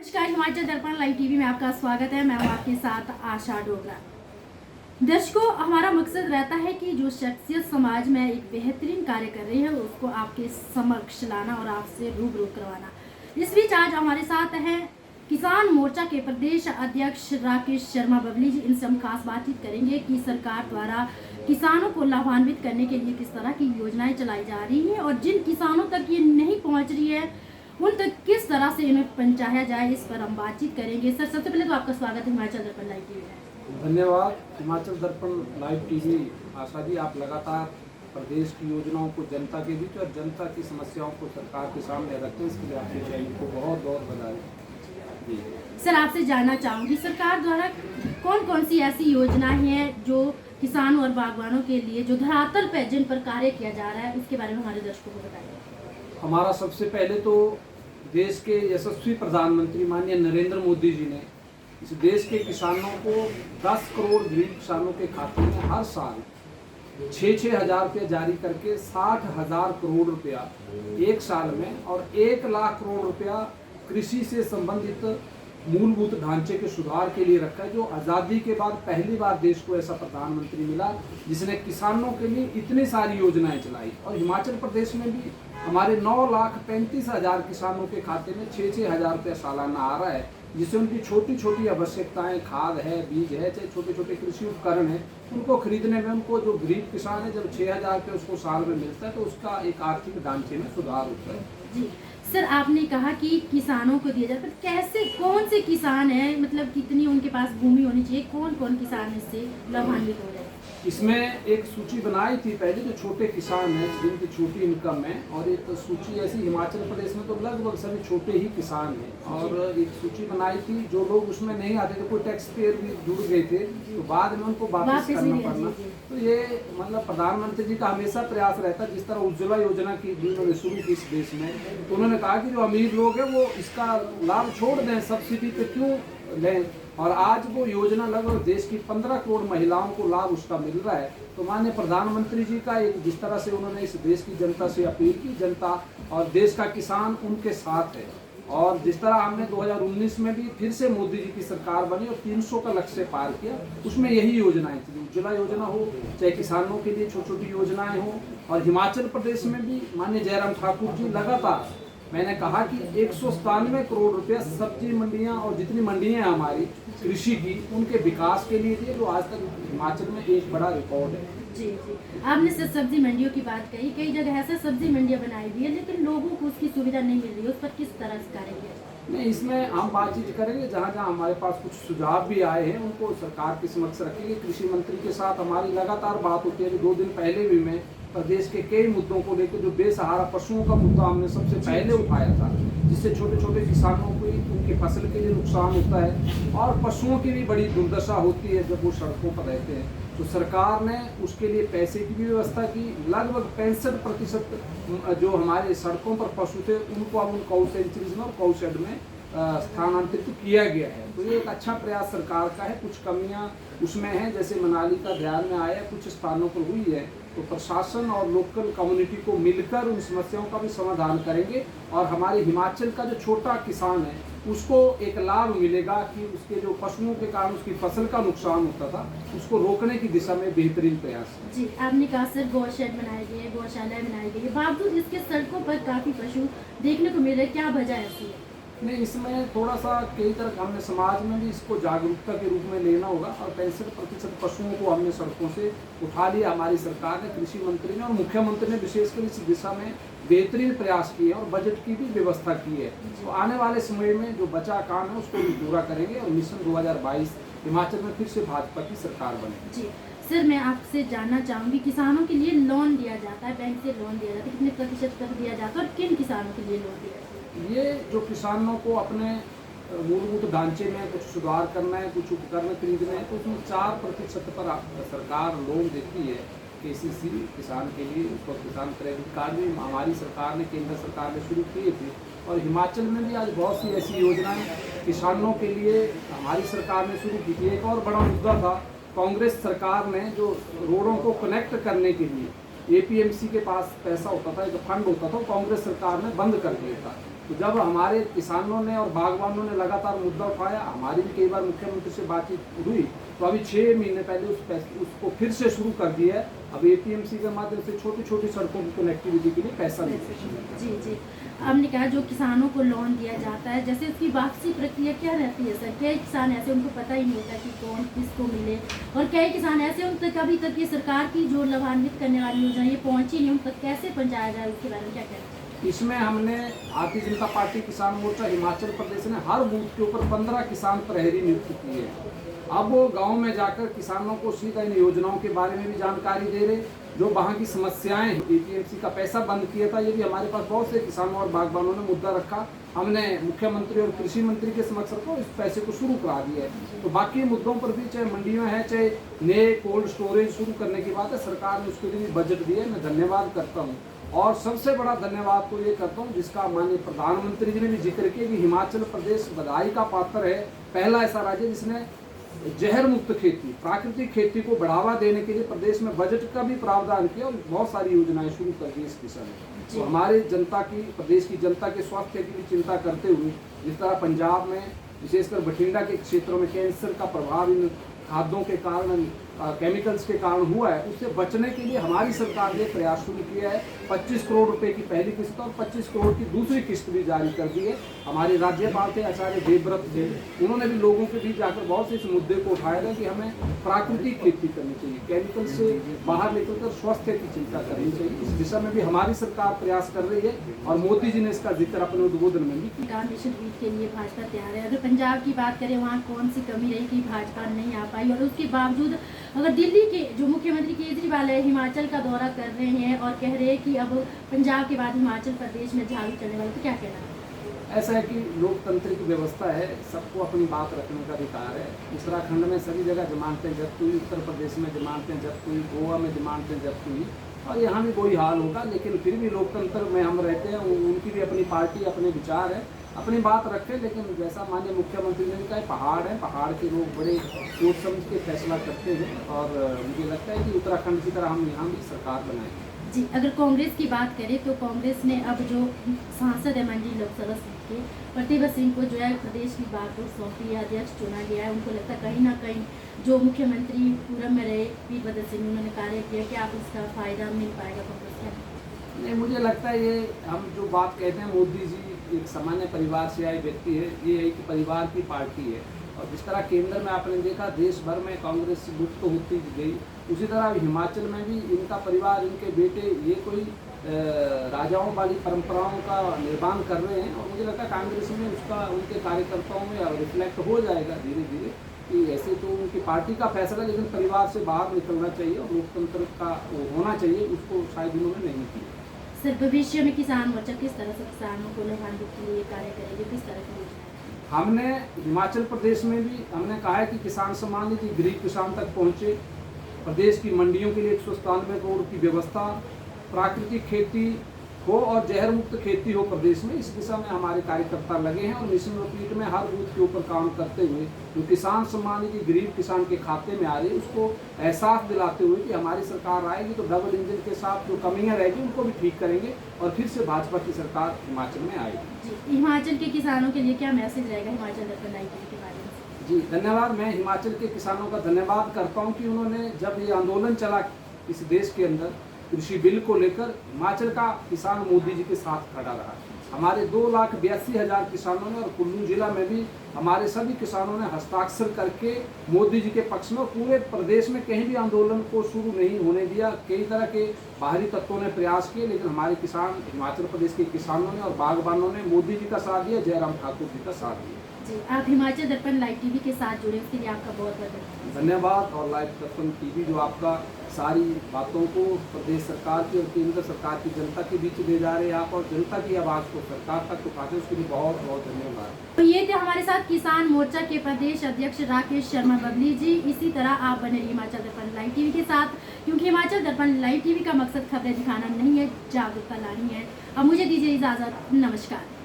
नमस्कार, हिमाचल दर्पण live TV में आपका स्वागत है। मैं हूं आपके साथ आशा डोगरा। दर्शकों, हमारा मकसद रहता है कि जो शख्सियत समाज में एक बेहतरीन कार्य कर रही है उसको आपके समक्ष लाना और आपसे रूबरू करवाना। इस बीच आज हमारे साथ हैं किसान मोर्चा के प्रदेश अध्यक्ष राकेश शर्मा बबली जी। इनसे हम खास बातचीत करेंगे कि सरकार द्वारा किसानों को लाभान्वित करने के लिए किस तरह की योजनाएं चलाई जा रही हैं और जिन किसानों तक ये नहीं पहुंच रही है उन तक किस तरह से इन्हें पहुंचाया जाए, इस पर हम बातचीत करेंगे। सर, सबसे पहले तो आपका स्वागत है हिमाचल दर्पण लाइव टीवी में। धन्यवाद। हिमाचल दर्पण लाइव टीवी आशा जी, आप लगातार प्रदेश की योजनाओं को जनता के बीच और जनता की समस्याओं को सरकार के सामने रखते हैं, इसके लिए आपके चैनल को बहुत बहुत बधाई जी। सर, आपसे जानना चाहूँगी, सरकार द्वारा कौन कौन सी ऐसी योजनाएं हैं जो किसानों और बागवानों के लिए जो धरातल पर जिन पर कार्य किया जा रहा है उसके बारे में हमारे दर्शकों को बताइए। हमारा सबसे पहले तो देश के यशस्वी प्रधानमंत्री माननीय नरेंद्र मोदी जी ने इस देश के किसानों को 10 करोड़ गरीब किसानों के खाते में हर साल 6-6 हज़ार रुपये जारी करके 60,000 करोड़ रुपया एक साल में और 1 लाख करोड़ रुपया कृषि से संबंधित मूलभूत ढांचे के सुधार के लिए रखा है। जो आज़ादी के बाद पहली बार देश को ऐसा प्रधानमंत्री मिला जिसने किसानों के लिए इतनी सारी योजनाएं चलाई। और हिमाचल प्रदेश में भी हमारे 9,35,000 किसानों के खाते में 6-6 हज़ार रुपया सालाना आ रहा है, जिससे उनकी छोटी छोटी आवश्यकताएं, खाद है, बीज है, चाहे छोटे छोटे कृषि उपकरण है, उनको खरीदने में उनको जो गरीब किसान है जब 6,000 रुपये उसको साल में मिलता है तो उसका एक आर्थिक ढांचे में सुधार होता है। जी सर, आपने कहा कि किसानों को दिया जाता है, कैसे, कौन से किसान हैं, मतलब कितनी उनके पास भूमि होनी चाहिए, कौन कौन किसान इससे लाभान्वित हो रहे हैं? इसमें एक सूची बनाई थी पहले, जो छोटे किसान हैं जिनकी छोटी इनकम है, और एक सूची ऐसी हिमाचल प्रदेश में तो लगभग सभी छोटे ही किसान हैं, और एक सूची बनाई थी जो लोग उसमें नहीं आते थे, कोई टैक्स पेयर भी जुड़ गए थे तो बाद में उनको वापस करना पड़ना। तो ये मतलब प्रधानमंत्री जी का हमेशा प्रयास रहता है, जिस तरह उज्ज्वला योजना की जिन्होंने शुरू की इस देश में, तो उन्होंने कहा कि जो अमीर लोग हैं वो इसका लाभ छोड़ दें, सब्सिडी पे क्यों लें। और आज वो योजना लगभग देश की 15 करोड़ महिलाओं को लाभ उसका मिल रहा है। तो माननीय प्रधानमंत्री जी का एक जिस तरह से उन्होंने इस देश की जनता से अपील की, जनता और देश का किसान उनके साथ है, और जिस तरह हमने 2019 में भी फिर से मोदी जी की सरकार बनी और 300 का लक्ष्य पार किया, उसमें यही योजनाएं थी। उज्ज्वला योजना हो, चाहे किसानों के लिए छोटी छोटी योजनाएं हो, और हिमाचल प्रदेश में भी माननीय जयराम ठाकुर जी लगातार, मैंने कहा कि 197 करोड़ रुपया सब्जी मंडियां और जितनी मंडियां हैं हमारी कृषि की, उनके विकास के लिए दिए, जो आज तक हिमाचल में एक बड़ा रिकॉर्ड है। जी जी, आपने सिर्फ सब्जी मंडियों की बात कही, कई जगह ऐसे सब्जी मंडियां बनाई हुई है लेकिन लोगों को उसकी सुविधा नहीं मिल रही है, उस पर किस तरह से कार्य किया? नहीं, इसमें हम बातचीत करेंगे, जहाँ जहाँ हमारे पास कुछ सुझाव भी आए हैं उनको सरकार के समक्ष रखेंगे। कृषि मंत्री के साथ हमारी लगातार बात होती है। 2 दिन पहले भी मैं प्रदेश के कई मुद्दों को लेकर, जो बेसहारा पशुओं का मुद्दा हमने सबसे पहले उठाया था, जिससे छोटे छोटे किसानों को उनकी फसल के लिए नुकसान होता है और पशुओं की भी बड़ी दुर्दशा होती है जब वो सड़कों पर रहते हैं। तो सरकार ने उसके लिए पैसे की भी व्यवस्था की। लगभग 65% जो हमारे सड़कों पर पशु थे उनको अब उन काउ सेंचुरीज में और काउ शेड में स्थानांतरित किया गया है। तो ये एक अच्छा प्रयास सरकार का है। कुछ कमियां उसमें हैं, जैसे मनाली का ध्यान में आया, कुछ स्थानों पर हुई है, तो प्रशासन और लोकल कम्युनिटी को मिलकर उन समस्याओं का भी समाधान करेंगे, और हमारे हिमाचल का जो छोटा किसान है उसको एक लाभ मिलेगा कि उसके जो पशुओं के कारण उसकी फसल का नुकसान होता था उसको रोकने की दिशा में बेहतरीन प्रयास है। जी, आपने कहा सर गौ शेड बनाए गए, गौशालाएं बनाई गई है, बावजूद इसके सड़कों पर काफी पशु देखने को मिल रहे, क्या वजह ऐसी है? नहीं, इसमें थोड़ा सा कई तरह हमने समाज में भी इसको जागरूकता के रूप में लेना होगा, और 65% पशुओं को हमने सड़कों से उठा लिया हमारी सरकार ने, कृषि मंत्री ने और मुख्यमंत्री ने विशेषकर इस दिशा में बेहतरीन प्रयास किए और बजट की भी व्यवस्था की है। तो आने वाले समय में जो बचा काम है उसको भी पूरा करेंगे, और मिशन 2022 हिमाचल में फिर से भाजपा की सरकार बनेगी। जी सर, मैं आपसे जानना चाहूँगी, किसानों के लिए लोन दिया जाता है, बैंक से लोन दिया जाता है, कितने प्रतिशत तक दिया जाता है और किन किसानों के लिए लोन दिया जाता है? ये जो किसानों को अपने मूलभूत ढांचे में कुछ सुधार करना है, कुछ उपकरण खरीदना है, तो उसमें 4% पर सरकार लोन देती है। KCC किसान के लिए, उसको किसान क्रेडिट कार्ड भी हमारी सरकार ने, केंद्र सरकार ने शुरू किए थे, और हिमाचल में भी आज बहुत सी ऐसी योजनाएं किसानों के लिए हमारी सरकार ने शुरू की थी। एक और बड़ा मुद्दा था, कांग्रेस सरकार ने जो रोडों को कनेक्ट करने के लिए APMC के पास पैसा होता था, जो फंड होता था, कांग्रेस सरकार ने बंद कर दिया था। तो जब हमारे किसानों ने और बागवानों ने लगातार मुद्दा उठाया, हमारी भी कई बार मुख्यमंत्री से बातचीत हुई, तो अभी 6 महीने पहले उसको फिर से शुरू कर दिया है। अब एपीएमसी के माध्यम से छोटी छोटी सड़कों की कनेक्टिविटी के लिए पैसा मिलेगा। जी जी, हमने कहा जो किसानों को लोन दिया जाता है, जैसे उसकी वापसी प्रक्रिया क्या रहती है सर? कई किसान ऐसे उनको पता ही नहीं होता कि कौन किसको मिले, और कई किसान ऐसे उन तक अभी तक ये सरकार की जो लाभान्वित करने वाली योजना ये पहुंची नहीं, उन तक कैसे पहुँचाया जाए, उसके बारे में क्या कहना है? इसमें हमने भारतीय जनता पार्टी किसान मोर्चा हिमाचल प्रदेश ने हर बूथ के ऊपर 15 किसान प्रहरी नियुक्त किए हैं। अब वो गांव में जाकर किसानों को सीधा इन योजनाओं के बारे में भी जानकारी दे रहे, जो वहाँ की समस्याएं हैं। एपीएमसी का पैसा बंद किया था, ये भी हमारे पास बहुत से किसानों और बागबानों ने मुद्दा रखा। हमने मुख्यमंत्री और कृषि मंत्री के समक्ष रखा, इस पैसे को शुरू करा दिया है। तो बाकी मुद्दों पर भी, चाहे मंडियाँ हैं, चाहे नए कोल्ड स्टोरेज शुरू करने की बात है, सरकार ने उसके लिए बजट दिया है। मैं धन्यवाद करता हूँ, और सबसे बड़ा धन्यवाद तो ये करता हूँ जिसका माननीय प्रधानमंत्री जी ने भी जिक्र किया कि हिमाचल प्रदेश बधाई का पात्र है। पहला ऐसा राज्य जिसने जहर मुक्त खेती, प्राकृतिक खेती को बढ़ावा देने के लिए प्रदेश में बजट का भी प्रावधान किया और बहुत सारी योजनाएं शुरू कर दी इस दिशा में। तो हमारे जनता की, प्रदेश की जनता के स्वास्थ्य की भी चिंता करते हुए, जिस तरह पंजाब में विशेषकर बठिंडा के क्षेत्रों में कैंसर का प्रभाव इन खाद्यों के कारण, केमिकल्स के कारण हुआ है, उससे बचने के लिए हमारी सरकार ने प्रयास शुरू किया है। 25 करोड़ रुपए की पहली किस्त और 25 करोड़ की दूसरी किस्त भी जारी कर दी है। हमारे राज्यपाल थे आचार्य देवव्रत थे, उन्होंने भी लोगों के बीच जाकर बहुत से इस मुद्दे को उठाया था कि हमें प्राकृतिक खेती करनी चाहिए, केमिकल से बाहर निकलकर स्वास्थ्य की चिंता करनी चाहिए। इस दिशा में भी हमारी सरकार प्रयास कर रही है, और मोदी जी ने इसका जिक्र अपने उद्बोधन में भी किया। के लिए भाजपा तैयार है। अगर पंजाब की बात करें, वहाँ कौन सी कमी रही कि भाजपा नहीं आ पाई, और उसके बावजूद अगर दिल्ली के जो मुख्यमंत्री केजरीवाल है हिमाचल का दौरा कर रहे हैं और कह रहे हैं कि अब पंजाब के बाद हिमाचल प्रदेश में झाड़ू चलने वाले, तो क्या कहना है? ऐसा है कि लोकतंत्र की व्यवस्था है, सबको अपनी बात रखने का अधिकार है। उत्तराखंड में सभी जगह जमानतें जब्त हुई, उत्तर प्रदेश में जमानतें जब्त हुई, गोवा में जमानतें जब्त हुई, और यहाँ भी वही हाल होगा। लेकिन फिर भी लोकतंत्र में हम रहते हैं, उनकी भी अपनी पार्टी, अपने विचार है, अपनी बात रखें। लेकिन जैसा माननीय मुख्यमंत्री ने भी कहा, पहाड़ है, पहाड़ के लोग बड़े सोच समझ के फैसला करते हैं, और मुझे लगता है कि उत्तराखंड की तरह हम यहाँ भी सरकार बनाएंगे। जी, अगर कांग्रेस की बात करें तो कांग्रेस ने अब जो सांसद है मंडी लोकसभा सीट के प्रतिभा सिंह को जो है प्रदेश की बात सौंपी है, अध्यक्ष चुना गया है। उनको लगता है कहीं ना कहीं जो मुख्यमंत्री पूरब में रहे वीरभद्र सिंह, उन्होंने कार्य किया कि आप इसका फायदा मिल पाएगा कांग्रेस का? नहीं, मुझे लगता है ये हम जो बात कहते हैं, मोदी जी एक सामान्य परिवार से आए व्यक्ति है, ये एक परिवार की पार्टी है। और जिस तरह केंद्र में आपने देखा देश भर में कांग्रेस लुप्त होती गई, उसी तरह हिमाचल में भी इनका परिवार, इनके बेटे, ये कोई राजाओं वाली परंपराओं का निर्माण कर रहे हैं। और मुझे लगता है कांग्रेस में उसका उनके कार्यकर्ताओं में रिफ्लेक्ट हो जाएगा धीरे धीरे कि ऐसे तो उनकी पार्टी का फैसला, लेकिन परिवार से बाहर निकलना चाहिए और लोकतंत्र का होना चाहिए, उसको शायद उन्होंने नहीं किया। सर, भविष्य में किसान मोर्चा किस तरह से किसानों को लाभान्वित के लिए कार्य करेगी, किस तरह की? हमने हिमाचल प्रदेश में भी हमने कहा है कि किसान सम्मान निधि गरीब किसान तक पहुँचे, प्रदेश की मंडियों के लिए 197 करोड़ की व्यवस्था, प्राकृतिक खेती हो और जहर मुक्त खेती हो प्रदेश में, इस दिशा में हमारे कार्यकर्ता लगे हैं। और मिशन रिपीट में हर बूथ के ऊपर काम करते हुए जो किसान सम्मान निधि गरीब किसान के खाते में आ रही है, उसको एहसास दिलाते हुए कि हमारी सरकार आएगी तो डबल इंजन के साथ जो कमियां रहेगी उनको भी ठीक करेंगे, और फिर से भाजपा की सरकार हिमाचल में आएगी। हिमाचल के किसानों के लिए क्या मैसेज रहेगा हिमाचल दर्पण लाइव के बारे में? जी धन्यवाद। मैं हिमाचल के किसानों का धन्यवाद करता हूँ कि उन्होंने, जब ये आंदोलन चला इस देश के अंदर कृषि बिल को लेकर, हिमाचल का किसान मोदी जी के साथ खड़ा रहा। हमारे 2,82,000 किसानों ने, और कुल्लू जिला में भी हमारे सभी किसानों ने हस्ताक्षर करके मोदी जी के पक्ष में, पूरे प्रदेश में कहीं भी आंदोलन को शुरू नहीं होने दिया। कई तरह के बाहरी तत्वों ने प्रयास किए, लेकिन हमारे किसान, हिमाचल प्रदेश के किसानों ने और बागबानों ने मोदी जी का साथ दिया, जयराम ठाकुर जी का साथ दिया। जी, आप हिमाचल दर्पण लाइव टीवी के साथ जुड़े, उसके लिए आपका बहुत बहुत धन्यवाद। और लाइव दर्पण टीवी जो आपका सारी बातों को प्रदेश सरकार की और केंद्र सरकार की जनता के बीच ले जा रहे हैं आप, और जनता की आवाज़ को सरकार तक पहुँचाते, उसके लिए बहुत बहुत धन्यवाद। तो ये थे हमारे साथ किसान मोर्चा के प्रदेश अध्यक्ष राकेश शर्मा बबली जी। इसी तरह आप बने रहिए हिमाचल दर्पण लाइव टीवी के साथ, क्योंकि हिमाचल दर्पण लाइव टीवी का मकसद खबरें दिखाना नहीं है, जागरूकता लानी है। अब मुझे दीजिए इजाज़त, नमस्कार।